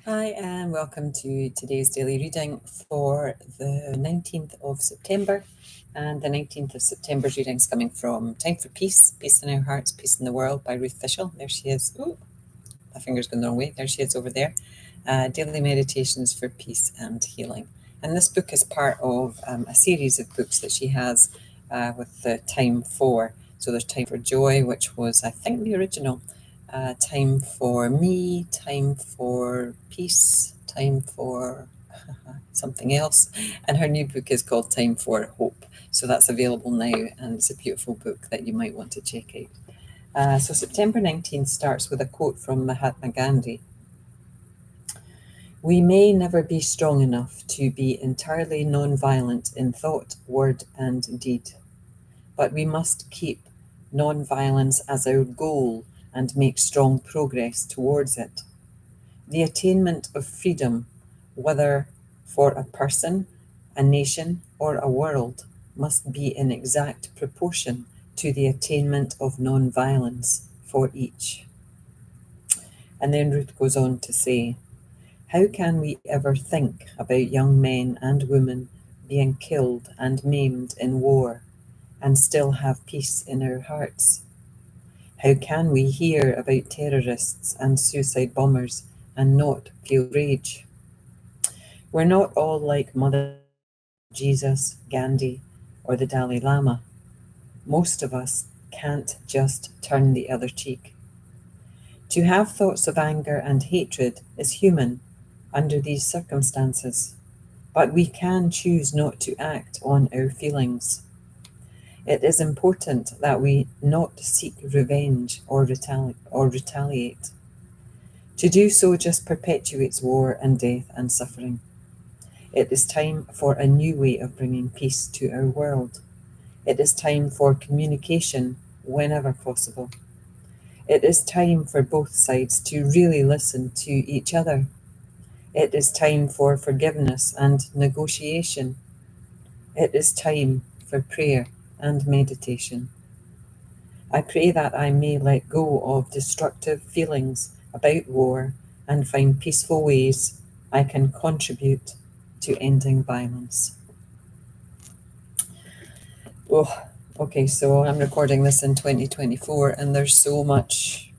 Hi, and welcome to today's daily reading for the 19th of September. And the 19th of September's reading is coming from Time for Peace, Peace in Our Hearts, Peace in the World by Ruth Fishel. There she is. Ooh, my finger's going the wrong way. There she is over there. Daily Meditations for Peace and Healing. And this book is part of a series of books that she has with the Time for. So there's Time for Joy, which was, I think, the original. Time for Me, Time for Peace, Time for something else. And her new book is called Time for Hope. So that's available now, and it's a beautiful book that you might want to check out. So September 19th starts with a quote from Mahatma Gandhi. We may never be strong enough to be entirely non-violent in thought, word, and deed, but we must keep non-violence as our goal and make strong progress towards it. The attainment of freedom, whether for a person, a nation, or a world, must be in exact proportion to the attainment of non-violence for each. And then Ruth goes on to say, how can we ever think about young men and women being killed and maimed in war and still have peace in our hearts? How can we hear about terrorists and suicide bombers and not feel rage? We're not all like Mother Jesus, Gandhi, or the Dalai Lama. Most of us can't just turn the other cheek. To have thoughts of anger and hatred is human under these circumstances, but we can choose not to act on our feelings. It is important that we not seek revenge or retaliate. To do so just perpetuates war and death and suffering. It is time for a new way of bringing peace to our world. It is time for communication whenever possible. It is time for both sides to really listen to each other. It is time for forgiveness and negotiation. It is time for prayer and meditation. I pray that I may let go of destructive feelings about war and find peaceful ways I can contribute to ending violence. Oh, okay, so I'm recording this in 2024, and there's so much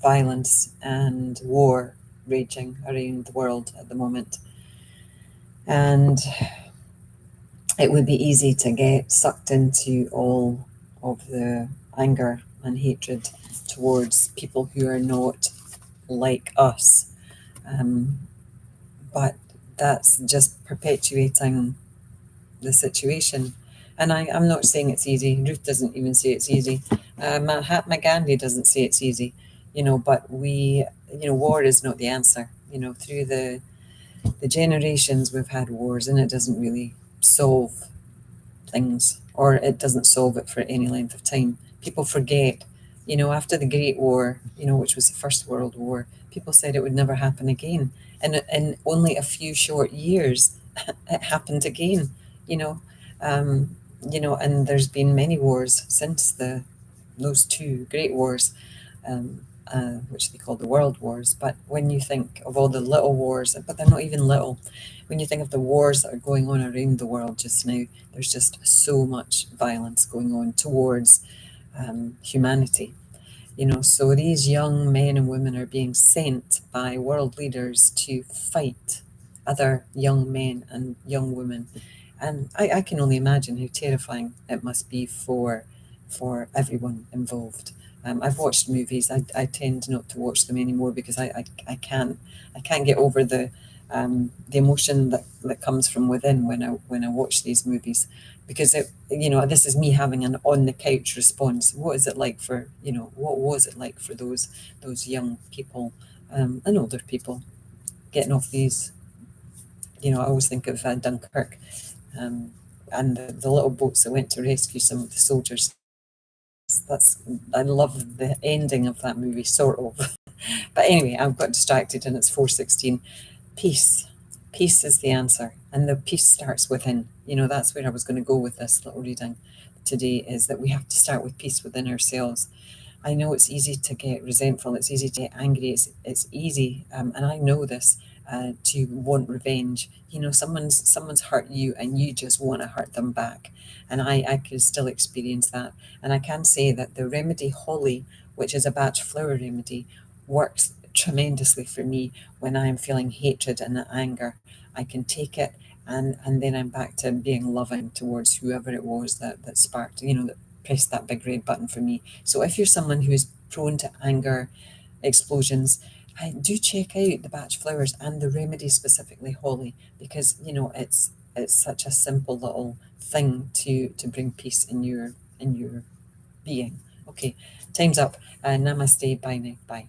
violence and war raging around the world at the moment. And it would be easy to get sucked into all of the anger and hatred towards people who are not like us. But that's just perpetuating the situation. And I'm not saying it's easy. Ruth doesn't even say it's easy. Mahatma Gandhi doesn't say it's easy, but war is not the answer. Through the generations we've had wars, and it doesn't really solve things, or it doesn't solve it for any length of time. People forget, after the Great War, which was the First World War, people said it would never happen again. And in only a few short years, it happened again, you know. And there's been many wars since those two great wars, which they call the World Wars. But when you think of all the little wars, but they're not even little, when you think of the wars that are going on around the world just now, there's just so much violence going on towards humanity. So these young men and women are being sent by world leaders to fight other young men and young women. And I can only imagine how terrifying it must be for everyone involved. I've watched movies. I tend not to watch them anymore because I can't get over the emotion that comes from within when I watch these movies, because this is me having an on the couch response. What is it like for what was it like for those young people and older people getting off these? I always think of Dunkirk, and the little boats that went to rescue some of the soldiers. I love the ending of that movie, sort of. But anyway, I've got distracted, and it's 4:16. Peace. Peace is the answer, and the peace starts within. That's where I was going to go with this little reading today, is that we have to start with peace within ourselves. I know it's easy to get resentful, it's easy to get angry, it's easy, and I know this, to want revenge. You know, someone's hurt you and you just want to hurt them back. And I can still experience that. And I can say that the remedy Holly, which is a batch flower remedy, works tremendously for me when I am feeling hatred and anger. I can take it, and then I'm back to being loving towards whoever it was that sparked, that pressed that big red button for me. So if you're someone who is prone to anger explosions, I do check out the batch flowers and the remedy, specifically Holly, because it's such a simple little thing to bring peace in your being. Okay, time's up. Namaste. Bye now. Bye.